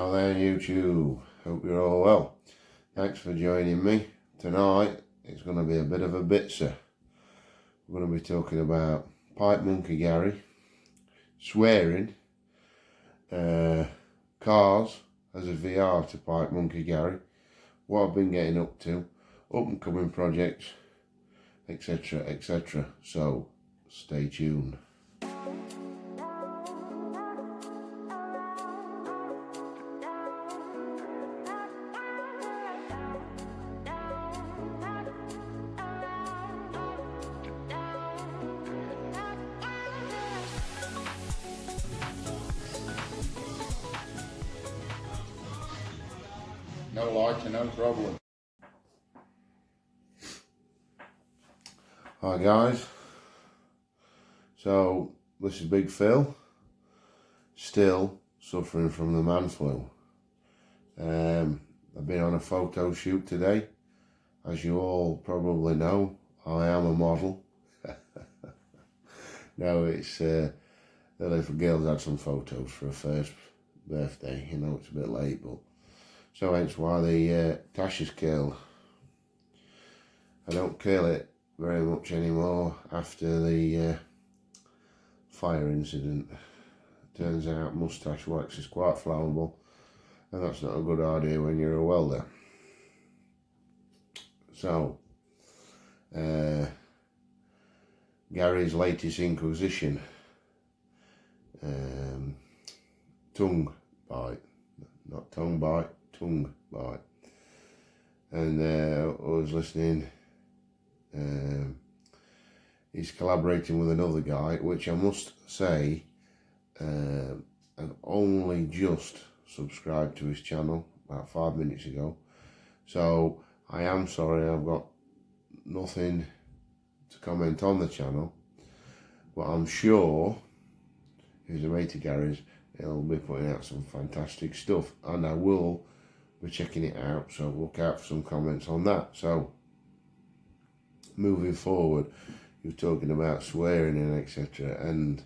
How there YouTube, hope you're all well. Thanks for joining me. Tonight it's going to be a bit of a bitzer. We're going to be talking about Pipe Monkey Gary, swearing, cars as a VR to Pipe Monkey Gary, what I've been getting up to, up and coming projects, etc, etc. So stay tuned. No lighter, no problem. Hi guys, so this is Big Phil, still suffering from the man flu. I've been on a photo shoot today. As you all probably know, I am a model. No, it's the little girl's had some photos for her first birthday. You know, it's a bit late, but so hence why the tash is curled. I don't curl it very much anymore after the fire incident. Turns out moustache wax is quite flammable, and that's not a good idea when you're a welder. So Gary's latest inquisition, tongue bite, not tongue bite, tongue bite. And I was listening, he's collaborating with another guy, which I must say, I've only just subscribed to his channel about 5 minutes ago. So I am sorry, I've got nothing to comment on the channel, but I'm sure he's a mate of Gary's, he'll be putting out some fantastic stuff, and I will be checking it out, so look out for some comments on that. So moving forward, you're talking about swearing and etc, and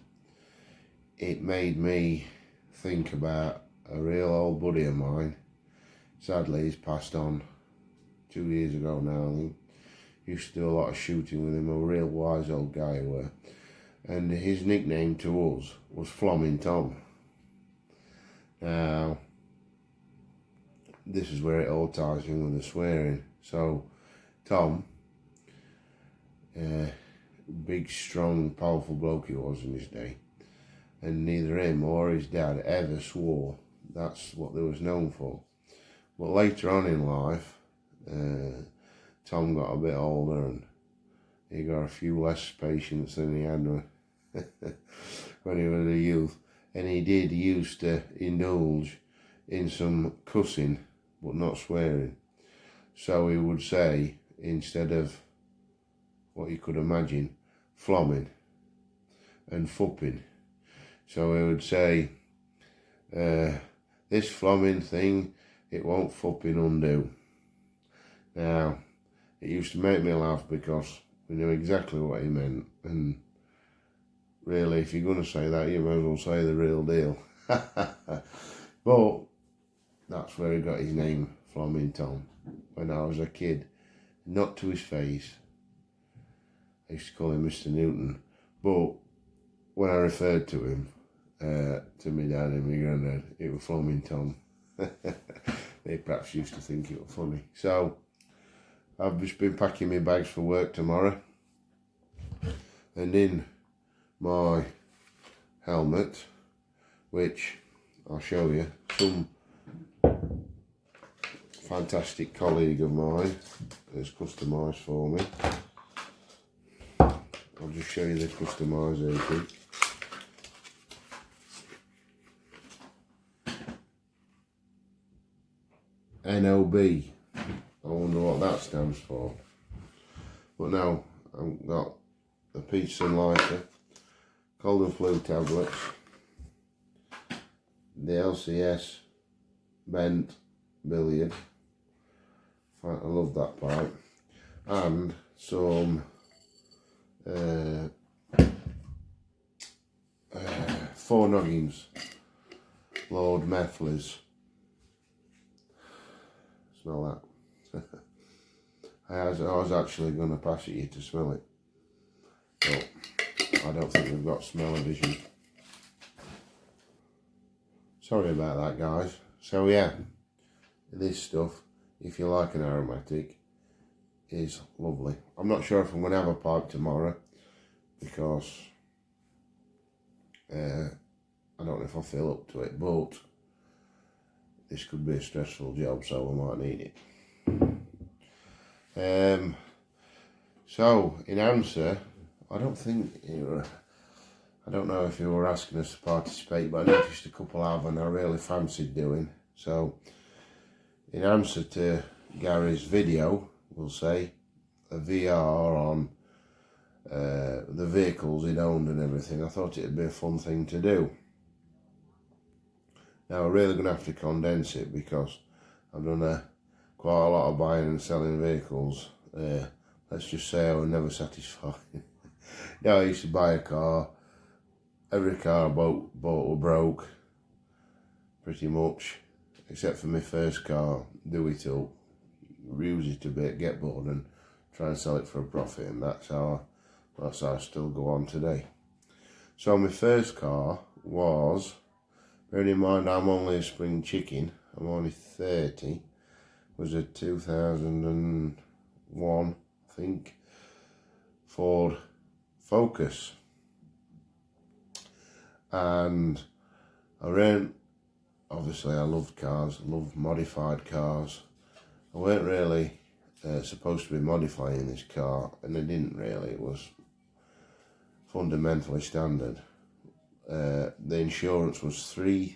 it made me think about a real old buddy of mine. Sadly, he's passed on 2 years ago now, I think. Used to do a lot of shooting with him, a real wise old guy he were. And his nickname to us was Flomming Tom. Now, this is where it all ties in with the swearing. So, Tom, big, strong, powerful bloke he was in his day. And neither him or his dad ever swore. That's what they was known for. But later on in life, Tom got a bit older and he got a few less patience than he had when he was a youth. And he did used to indulge in some cussing, but not swearing. So he would say, instead of what you could imagine, flomming and fupping. So he would say, this flomming thing, it won't fupping undo. Now, it used to make me laugh because we knew exactly what he meant, and really, if you're going to say that, you may as well say the real deal. But that's where he got his name, Flomming Tom, when I was a kid. Not to his face. I used to call him Mr. Newton, but when I referred to him, to my dad and my granddad, it was Flomming Tom. They perhaps used to think it was funny. So I've just been packing my bags for work tomorrow, and in my helmet, which I'll show you, some fantastic colleague of mine has customised for me. I'll just show you the customisation. NOB. I wonder what that stands for. But now I've got a Peterson lighter, cold and flu tablets, the LCS bent billiard. In fact, I love that pipe. And some 4 noggins, Lord Methley's Smell that. I was actually going to pass it you to smell it, but I don't think we've got smell-o-vision. Sorry about that, guys. So yeah, this stuff, if you like an aromatic, is lovely. I'm not sure if I'm going to have a pipe tomorrow, because I don't know if I feel up to it, but this could be a stressful job, so I might need it. So in answer, I don't know if you were asking us to participate, but I noticed a couple of them I really fancied doing. So in answer to Gary's video, we'll say, a VR on the vehicles he'd owned and everything, I thought it'd be a fun thing to do. Now we're really going to have to condense it, because I've done quite a lot of buying and selling vehicles. Let's just say I was never satisfied. Now I used to buy a car, every car I bought was broke, pretty much, except for my first car. Do it up, use it a bit, get bored and try and sell it for a profit, and that's how I still go on today. So my first car was, bearing in mind I'm only a spring chicken, I'm only 30, was a 2001, I think, Ford Focus. And obviously I loved cars, loved modified cars. I weren't really supposed to be modifying this car, and I didn't really, it was fundamentally standard. The insurance was the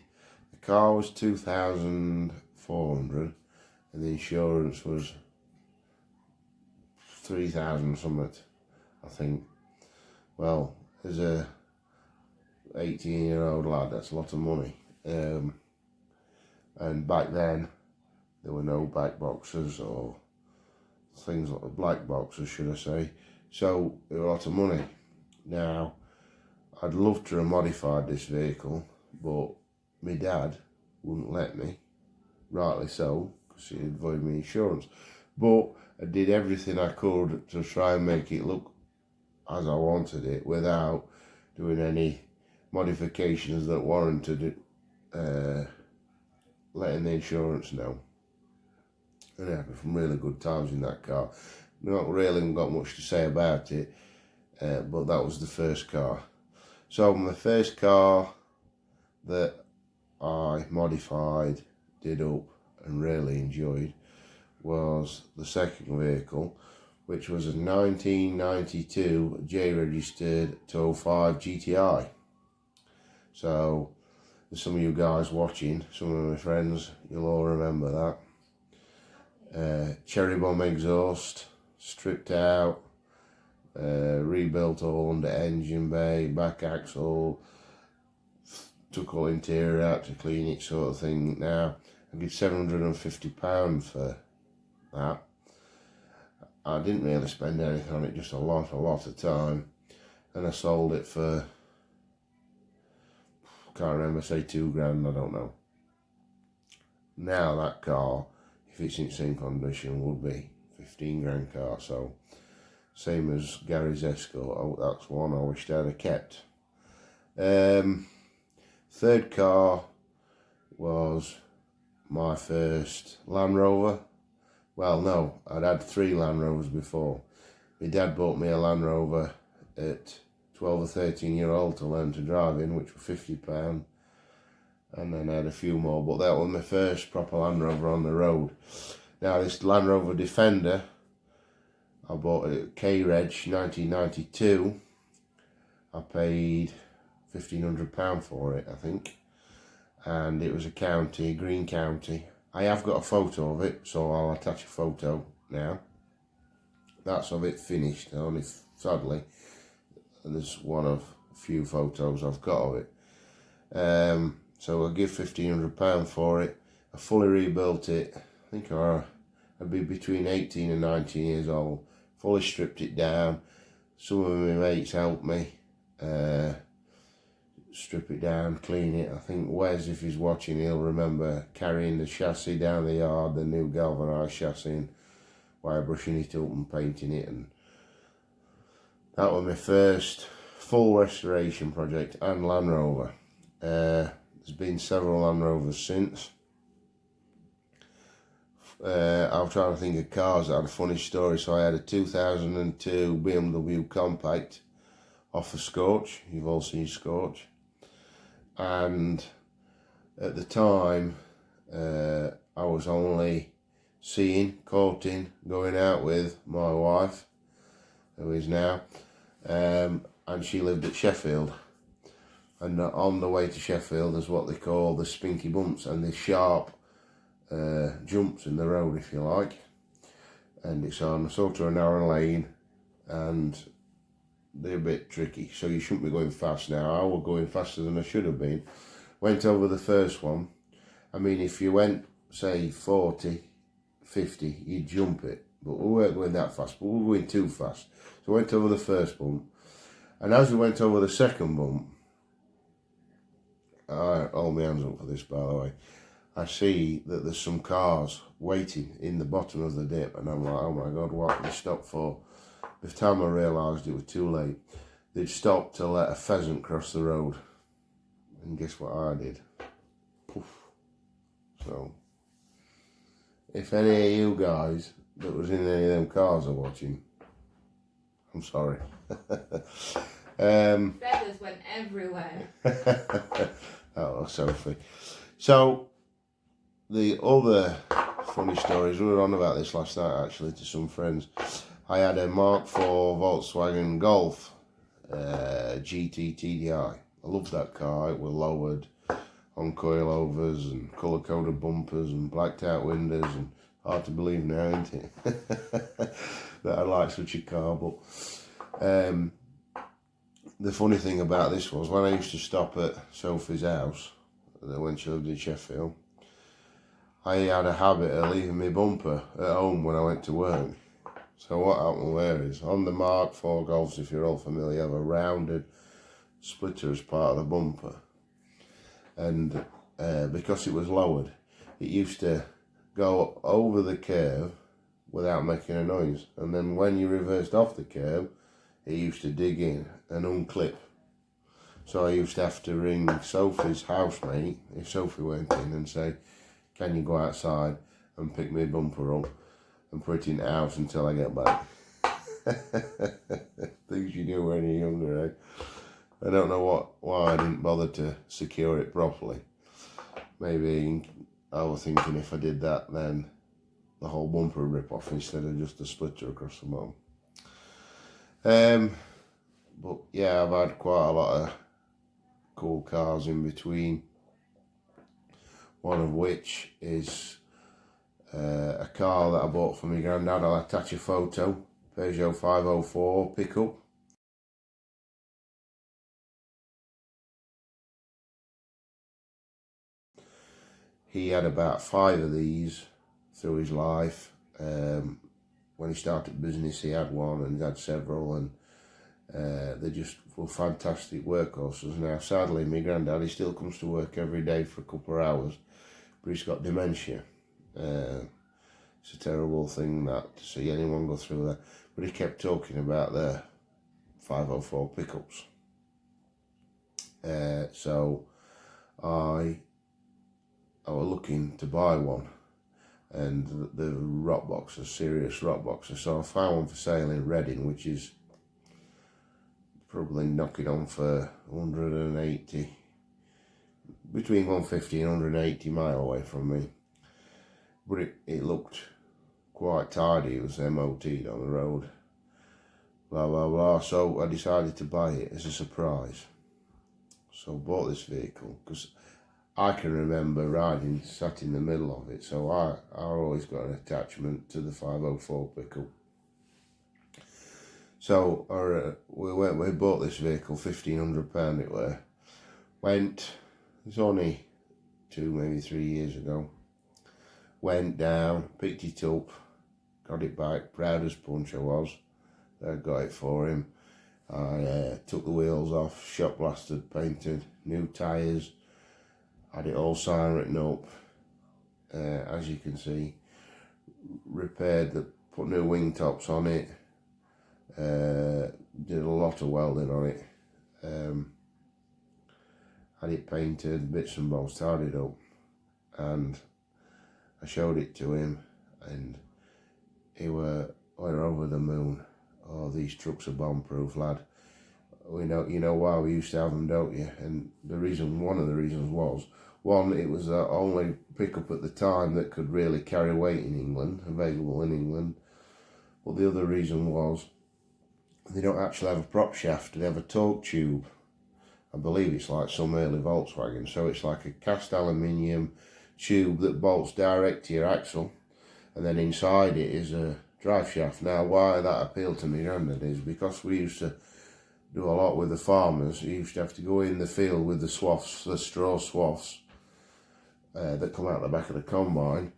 car was 2,400, and the insurance was 3,000 something, I think. Well, as a 18-year-old lad, that's a lot of money. And back then there were no back boxes, or things like black boxes, should I say. So it was a lot of money. Now, I'd love to have modified this vehicle, but my dad wouldn't let me, rightly so, because he'd avoid me insurance. But I did everything I could to try and make it look as I wanted it, without doing any modifications that warranted letting the insurance know. And I had some really good times in that car. Not really got much to say about it, but that was the first car. So my first car that I modified, did up and really enjoyed, was the second vehicle, which was a 1992 J-registered 205 GTI. So some of you guys watching, some of my friends, you'll all remember that. Cherry bomb exhaust, stripped out, rebuilt all under engine bay, back axle, took all interior out to clean it, sort of thing. Now I give £750 for that. I didn't really spend anything on it, just a lot of time, and I sold it for, can't remember, say £2 grand, I don't know. Now that car, if it's in same condition, would be 15 grand car. So same as Gary's Escort, that's one I wished I'd have kept. Third car was my first Land Rover. Well, no, I'd had 3 Land Rovers before. My dad bought me a Land Rover at 12 or 13 year old to learn to drive in, which were £50. And then I had a few more, but that was my first proper Land Rover on the road. Now this Land Rover Defender, I bought it at K-Reg 1992. I paid £1,500 for it, I think. And it was a county, Green County. I have got a photo of it, so I'll attach a photo now. That's of it finished, only sadly there's one of a few photos I've got of it. So I'll give £1,500 for it. I fully rebuilt it. I think I'd be between 18 and 19 years old. Fully stripped it down. Some of my mates helped me. strip it down, clean it. I think Wes, if he's watching, he'll remember carrying the chassis down the yard, the new galvanised chassis, and wire brushing it up and painting it. And that was my first full restoration project and Land Rover. There's been several Land Rovers since. I'm trying to think of cars that had a funny story. So I had a 2002 BMW Compact off a Scorch. You've all seen Scorch. And at the time, I was only courting, going out with my wife, who is now, and she lived at Sheffield. And on the way to Sheffield, there's what they call the spinky bumps and the sharp jumps in the road, if you like. And it's on sort of a narrow lane, and they're a bit tricky, so you shouldn't be going fast. Now, I was going faster than I should have been. Went over the first one. I mean, if you went, say, 40, 50, you'd jump it. But we weren't going that fast, but we were going too fast. So I went over the first bump. And as we went over the second bump, I hold my hands up for this, by the way, I see that there's some cars waiting in the bottom of the dip. And I'm like, oh my God, what did they stop for? By the time I realised it was too late, they'd stopped to let a pheasant cross the road. And guess what I did? Poof. So, if any of you guys that was in any of them cars are watching, I'm sorry. Feathers went everywhere. Oh, Sophie. So, the other funny stories, we were on about this last night actually to some friends. I had a Mark IV Volkswagen Golf GT TDI. I loved that car. It was lowered on coilovers and colour-coded bumpers and blacked out windows, and hard to believe now, isn't it? that I like such a car. But the funny thing about this was, when I used to stop at Sophie's house when she lived in Sheffield, I had a habit of leaving my bumper at home when I went to work. So what happened there is, on the Mark IV Golfs, if you're all familiar, you have a rounded splitter as part of the bumper. And because it was lowered, it used to go over the curve without making a noise. And then when you reversed off the curve, it used to dig in and unclip. So I used to have to ring Sophie's housemate, if Sophie went in, and say, can you go outside and pick my bumper up and put it in the house until I get back? Things you do when you're younger, eh? I don't know why I didn't bother to secure it properly. Maybe I was thinking if I did that, then the whole bumper would rip off instead of just a splitter across the bottom. But yeah, I've had quite a lot of cool cars in between. One of which is a car that I bought for my granddad. I'll attach a photo. Peugeot 504 pickup. He had about 5 of these through his life. When he started business, he had one, and he had several, and they just were fantastic workhorses. Now, sadly, my granddad, he still comes to work every day for a couple of hours, but he's got dementia. It's a terrible thing that to see anyone go through that. But he kept talking about the 504 pickups. So I was looking to buy one, and the rock boxer, serious rock boxer. So I found one for sale in Reading, which is probably knocking on for 180, between 150 and 180 mile away from me. But it looked quite tidy. It was MOT'd on the road, blah blah blah. So I decided to buy it as a surprise. So I bought this vehicle because I can remember riding, sat in the middle of it. So I always got an attachment to the 504 pickup. So we bought this vehicle, £1,500 it were. It was only 2, maybe 3 years ago. Went down, picked it up, got it back, proud as punch I was. I got it for him. I took the wheels off, shot blasted, painted, new tyres, had it all signed, written up, as you can see, repaired, put new wing tops on it, did a lot of welding on it, had it painted, bits and bobs, tidied up, and I showed it to him, and he were over the moon. Oh, these trucks are bomb-proof, lad. You know why we used to have them, don't you? And one of the reasons was, one, it was the only pickup at the time that could really carry weight in England, available in England. But the other reason was, they don't actually have a prop shaft, they have a torque tube. I believe it's like some early Volkswagen, so it's like a cast aluminium tube that bolts direct to your axle, and then inside it is a drive shaft. Now, why that appealed to me, granddad, is because we used to do a lot with the farmers. You used to have to go in the field with the swaths, the straw swaths that come out the back of the combine,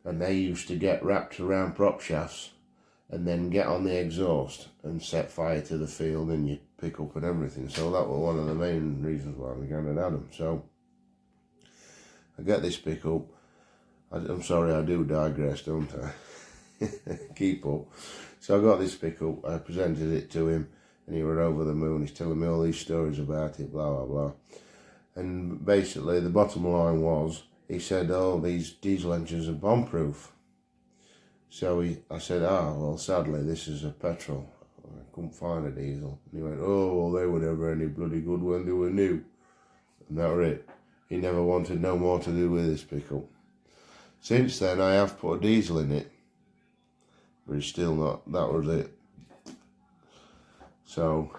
and they used to get wrapped around prop shafts and then get on the exhaust and set fire to the field and your pickup and everything. So that was one of the main reasons why my granddad had them. So I get this pickup. I'm sorry, I do digress, don't I? Keep up. So I got this pickup, I presented it to him, and he were over the moon. He's telling me all these stories about it, blah, blah, blah. And basically, the bottom line was, he said, oh, these diesel engines are bomb-proof. So I said, well, sadly, this is a petrol. I couldn't find a diesel. And he went, oh, well, they were never any bloody good when they were new. And that was it. He never wanted no more to do with this pickup. Since then, I have put a diesel in it, but it's still not, that was it. So,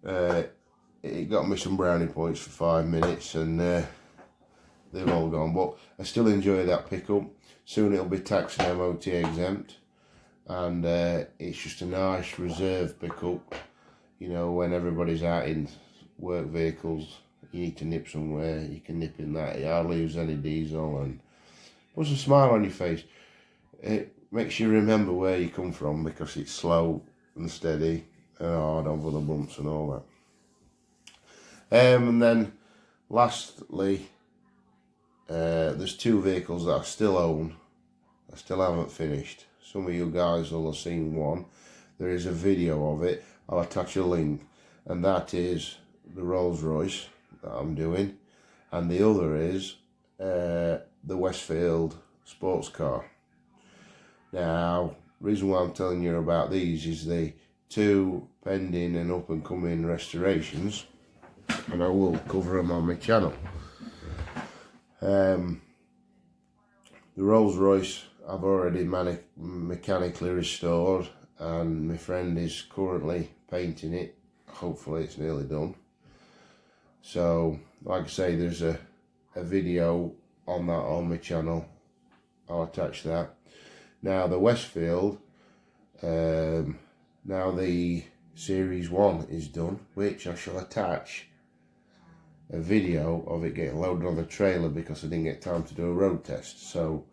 it got me some brownie points for 5 minutes, and they've all gone. But I still enjoy that pickup. Soon it'll be tax and MOT exempt, and it's just a nice reserve pickup. You know, when everybody's out in work vehicles, you need to nip somewhere, you can nip in that. You hardly use any diesel, and puts a smile on your face. It makes you remember where you come from, because it's slow and steady and hard over the bumps and all that. And then lastly, there's 2 vehicles that I still own. I still haven't finished. Some of you guys will have seen one. There is a video of it. I'll attach a link, and that is the Rolls Royce that I'm doing, and the other is the Westfield sports car. Now, the reason why I'm telling you about these is the 2 pending and up and coming restorations, and I will cover them on my channel. The Rolls Royce I've already mechanically restored, and my friend is currently painting it. Hopefully it's nearly done. So, like I say, there's a video on that on my channel. I'll attach that. Now the Westfield, now the Series 1 is done, which I shall attach a video of it getting loaded on the trailer, because I didn't get time to do a road test. So,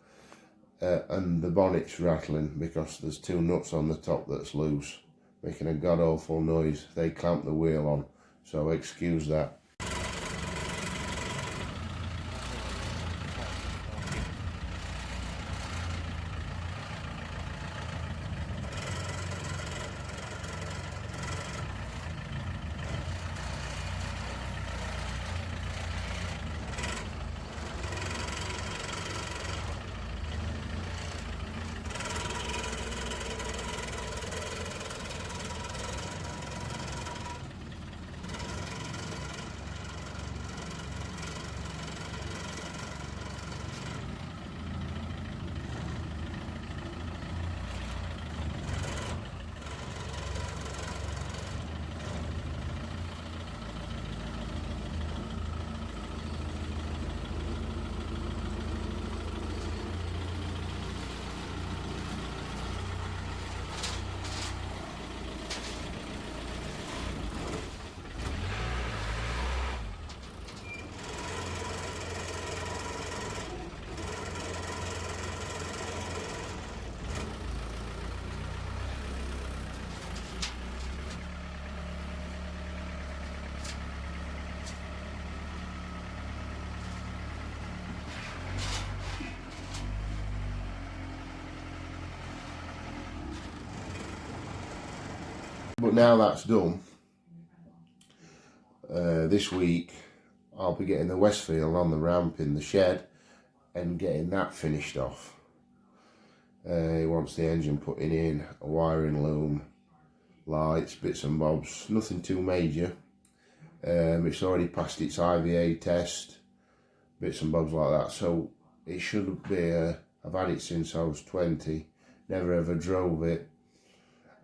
and the bonnet's rattling because there's 2 nuts on the top that's loose, making a god awful noise. They clamped the wheel on, so excuse that. But now that's done, this week I'll be getting the Westfield on the ramp in the shed and getting that finished off. He wants the engine putting in, a wiring loom, lights, bits and bobs, nothing too major. It's already passed its IVA test, bits and bobs like that, so it should be, I've had it since I was 20, never ever drove it,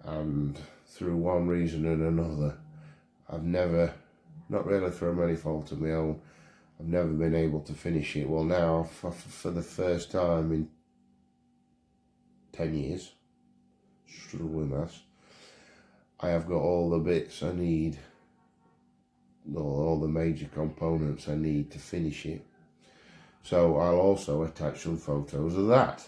and through one reason and another, I've never, not really through any fault of my own, I've never been able to finish it. Well, now, for the first time in 10 years, struggling maths, I have got all the bits I need, all the major components I need to finish it. So I'll also attach some photos of that.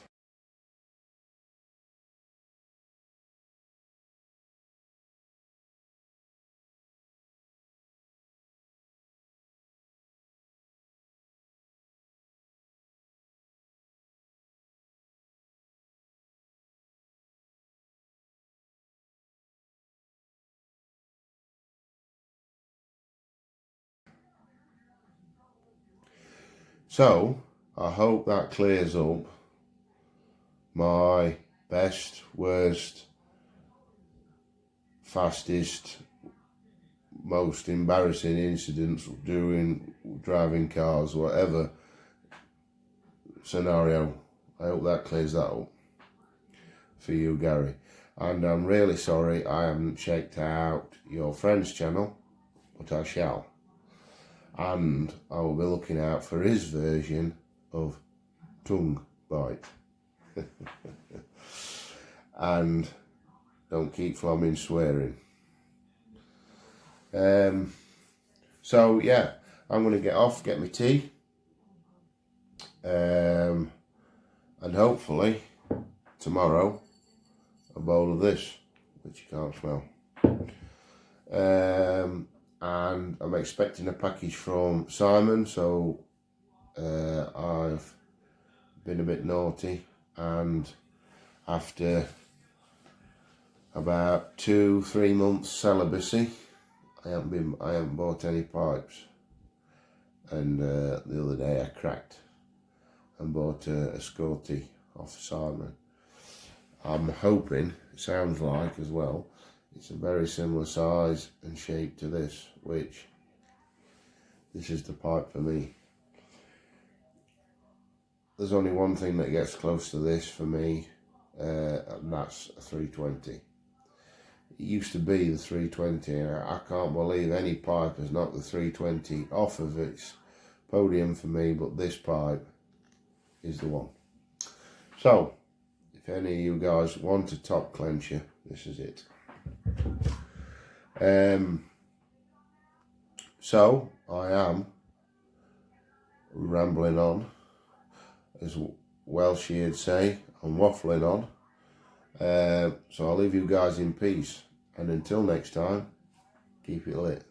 So I hope that clears up my best, worst, fastest, most embarrassing incidents driving cars, whatever scenario. I hope that clears that up for you, Gary. And I'm really sorry I haven't checked out your friend's channel, but I shall. And I will be looking out for his version of Tongue Bite. And don't keep flomming swearing. So yeah, I'm going to get off, get my tea, and hopefully tomorrow a bowl of this, which you can't smell. And I'm expecting a package from Simon, so I've been a bit naughty, and after about 2-3 months celibacy, I haven't bought any pipes, and the other day I cracked and bought a Scotty off Simon. I'm hoping, it sounds like as well, it's a very similar size and shape to this, which this is the pipe for me. There's only one thing that gets close to this for me, and that's a 320. It used to be the 320, and I can't believe any pipe has knocked the 320 off of its podium for me, but this pipe is the one. So, if any of you guys want a top clencher, this is it. So, I am rambling on, as Welshie'd say, I'm waffling on. So I'll leave you guys in peace, and until next time, keep it lit.